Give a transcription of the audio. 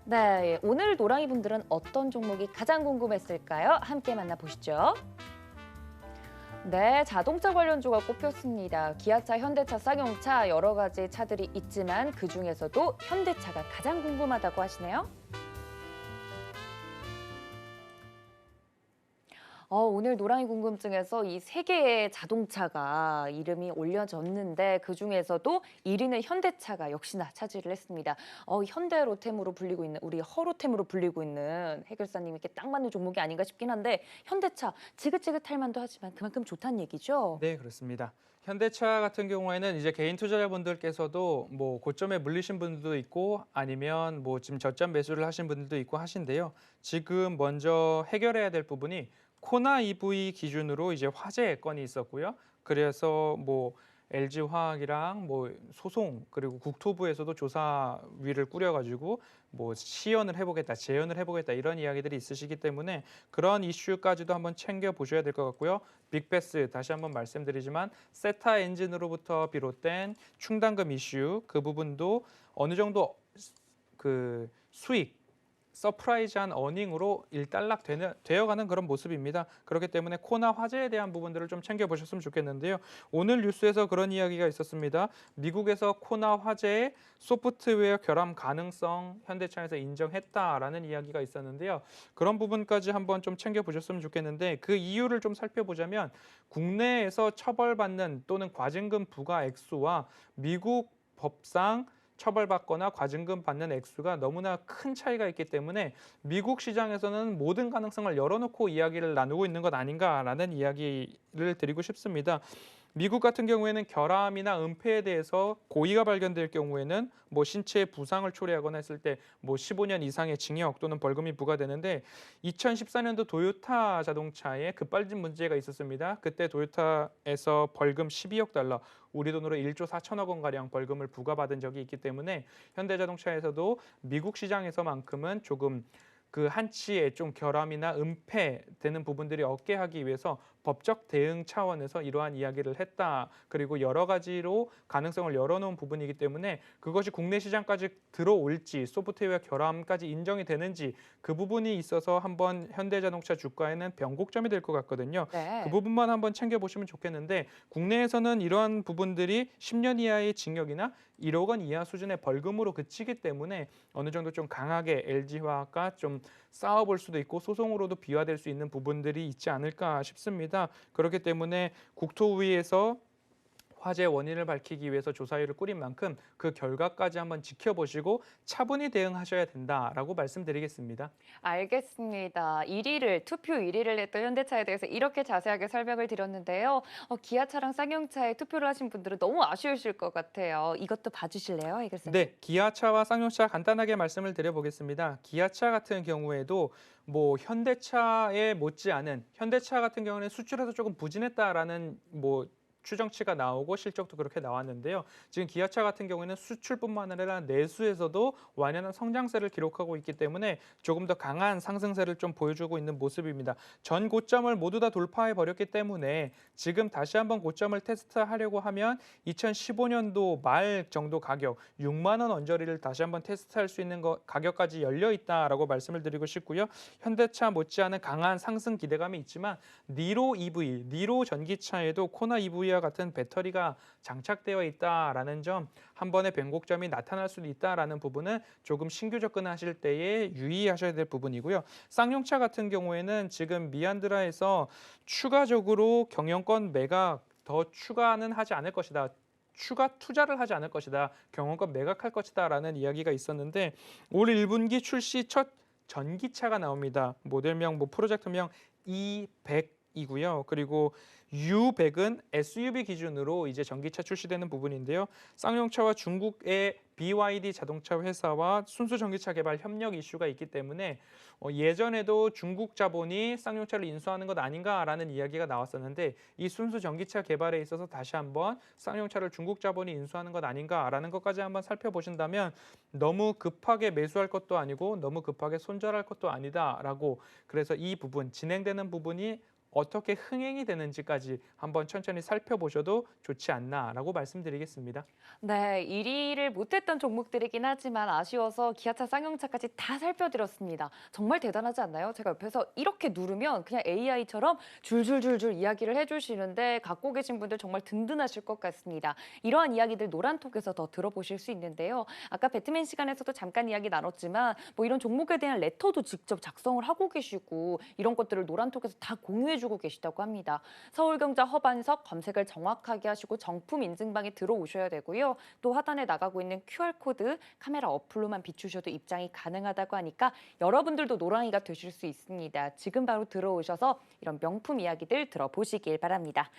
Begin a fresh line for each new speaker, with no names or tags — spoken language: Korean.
네, 오늘 노랑이 분들은 어떤 종목이 가장 궁금했을까요? 함께 만나보시죠. 네, 자동차 관련주가 꼽혔습니다. 기아차, 현대차, 쌍용차 여러 가지 차들이 있지만 그중에서도 현대차가 가장 궁금하다고 하시네요. 오늘 노랑이 궁금증에서 이 세 개의 자동차가 이름이 올려졌는데 그중에서도 1위는 현대차가 역시나 차지를 했습니다. 현대로템으로 불리고 있는 우리 허로템으로 불리고 있는 해결사님께 딱 맞는 종목이 아닌가 싶긴 한데 현대차 지긋지긋할 만도 하지만 그만큼 좋다는 얘기죠.
네, 그렇습니다. 현대차 같은 경우에는 이제 개인 투자자분들께서도 뭐 고점에 물리신 분들도 있고 아니면 뭐 지금 저점 매수를 하신 분들도 있고 하신데요. 지금 먼저 해결해야 될 부분이 코나 EV 기준으로 이제 화재 건이 있었고요. 그래서 뭐 LG화학이랑 뭐 소송 그리고 국토부에서도 조사위를 꾸려가지고 뭐 시연을 해보겠다, 재연을 해보겠다 이런 이야기들이 있으시기 때문에 그런 이슈까지도 한번 챙겨 보셔야 될 것 같고요. 빅베스 다시 한번 말씀드리지만 세타 엔진으로부터 비롯된 충당금 이슈 그 부분도 어느 정도 그 수익 서프라이즈한 어닝으로 일단락 되어가는 그런 모습입니다. 그렇기 때문에 코나 화재에 대한 부분들을 좀 챙겨보셨으면 좋겠는데요. 오늘 뉴스에서 그런 이야기가 있었습니다. 미국에서 코나 화재의 소프트웨어 결함 가능성 현대차에서 인정했다라는 이야기가 있었는데요. 그런 부분까지 한번 좀 챙겨보셨으면 좋겠는데 그 이유를 좀 살펴보자면 국내에서 처벌받는 또는 과징금 부과 액수와 미국 법상 처벌받거나 과징금 받는 액수가 너무나 큰 차이가 있기 때문에 미국 시장에서는 모든 가능성을 열어놓고 이야기를 나누고 있는 것 아닌가라는 이야기를 드리고 싶습니다. 미국 같은 경우에는 결함이나 은폐에 대해서 고의가 발견될 경우에는 뭐 신체 부상을 초래하거나 했을 때 뭐 15년 이상의 징역 또는 벌금이 부과되는데 2014년도 도요타 자동차에 급발진 문제가 있었습니다. 그때 도요타에서 벌금 12억 달러, 우리 돈으로 1조 4천억 원 가량 벌금을 부과받은 적이 있기 때문에 현대자동차에서도 미국 시장에서만큼은 조금 그 한치의 좀 결함이나 은폐되는 부분들이 없게 하기 위해서 법적 대응 차원에서 이러한 이야기를 했다. 그리고 여러 가지로 가능성을 열어놓은 부분이기 때문에 그것이 국내 시장까지 들어올지 소프트웨어 결함까지 인정이 되는지 그 부분이 있어서 한번 현대자동차 주가에는 변곡점이 될 것 같거든요. 그
네.
부분만 한번 챙겨보시면 좋겠는데 국내에서는 이러한 부분들이 10년 이하의 징역이나 1억 원 이하 수준의 벌금으로 그치기 때문에 어느 정도 좀 강하게 LG화학과 좀 싸워볼 수도 있고 소송으로도 비화될 수 있는 부분들이 있지 않을까 싶습니다. 그렇기 때문에 국토위에서 화재 원인을 밝히기 위해서 조사위를 꾸린 만큼 그 결과까지 한번 지켜보시고 차분히 대응하셔야 된다라고 말씀드리겠습니다.
알겠습니다. 1위를 투표 1위를 했던 현대차에 대해서 이렇게 자세하게 설명을 드렸는데요. 기아차랑 쌍용차에 투표를 하신 분들은 너무 아쉬우실 것 같아요. 이것도 봐주실래요, 해결사님?
네, 기아차와 쌍용차 간단하게 말씀을 드려보겠습니다. 기아차 같은 경우에도 뭐 현대차에 못지않은 현대차 같은 경우는 수출에서 조금 부진했다라는 뭐 추정치가 나오고 실적도 그렇게 나왔는데요. 지금 기아차 같은 경우에는 수출뿐만 아니라 내수에서도 완연한 성장세를 기록하고 있기 때문에 조금 더 강한 상승세를 좀 보여주고 있는 모습입니다. 전 고점을 모두 다 돌파해 버렸기 때문에 지금 다시 한번 고점을 테스트하려고 하면 2015년도 말 정도 가격 6만 원 언저리를 다시 한번 테스트할 수 있는 가격까지 열려 있다라고 말씀을 드리고 싶고요. 현대차 못지않은 강한 상승 기대감이 있지만 니로 EV, 니로 전기차에도 코나 EV와 같은 배터리가 장착되어 있다라는 점, 한 번의 변곡점이 나타날 수도 있다라는 부분은 조금 신규 접근하실 때에 유의하셔야 될 부분이고요. 쌍용차 같은 경우에는 지금 미안드라에서 추가적으로 경영권 매각 더 추가는 하지 않을 것이다. 추가 투자를 하지 않을 것이다. 경영권 매각할 것이다라는 이야기가 있었는데 올 1분기 출시 첫 전기차가 나옵니다. 모델명 뭐 프로젝트명 E100이고요. 그리고 U100은 SUV 기준으로 이제 전기차 출시되는 부분인데요. 쌍용차와 중국의 BYD 자동차 회사와 순수 전기차 개발 협력 이슈가 있기 때문에 예전에도 중국 자본이 쌍용차를 인수하는 것 아닌가라는 이야기가 나왔었는데 이 순수 전기차 개발에 있어서 다시 한번 쌍용차를 중국 자본이 인수하는 것 아닌가라는 것까지 한번 살펴보신다면 너무 급하게 매수할 것도 아니고 너무 급하게 손절할 것도 아니다라고 그래서 이 부분 진행되는 부분이 어떻게 흥행이 되는지까지 한번 천천히 살펴보셔도 좋지 않나라고 말씀드리겠습니다.
네, 1위를 못했던 종목들이긴 하지만 아쉬워서 기아차, 쌍용차까지 다 살펴드렸습니다. 정말 대단하지 않나요? 제가 옆에서 이렇게 누르면 그냥 AI처럼 줄줄줄줄 이야기를 해주시는데 갖고 계신 분들 정말 든든하실 것 같습니다. 이러한 이야기들 노란톡에서 더 들어보실 수 있는데요. 아까 배트맨 시간에서도 잠깐 이야기 나눴지만 뭐 이런 종목에 대한 레터도 직접 작성을 하고 계시고 이런 것들을 노란톡에서 다 공유해주고 계시다고 합니다. 서울경제 허반석 검색을 정확하게 하시고 정품 인증방에 들어오셔야 되고요. 또 하단에 나가고 있는 QR코드 카메라 어플로만 비추셔도 입장이 가능하다고 하니까 여러분들도 노랑이가 되실 수 있습니다. 지금 바로 들어오셔서 이런 명품 이야기들 들어보시길 바랍니다.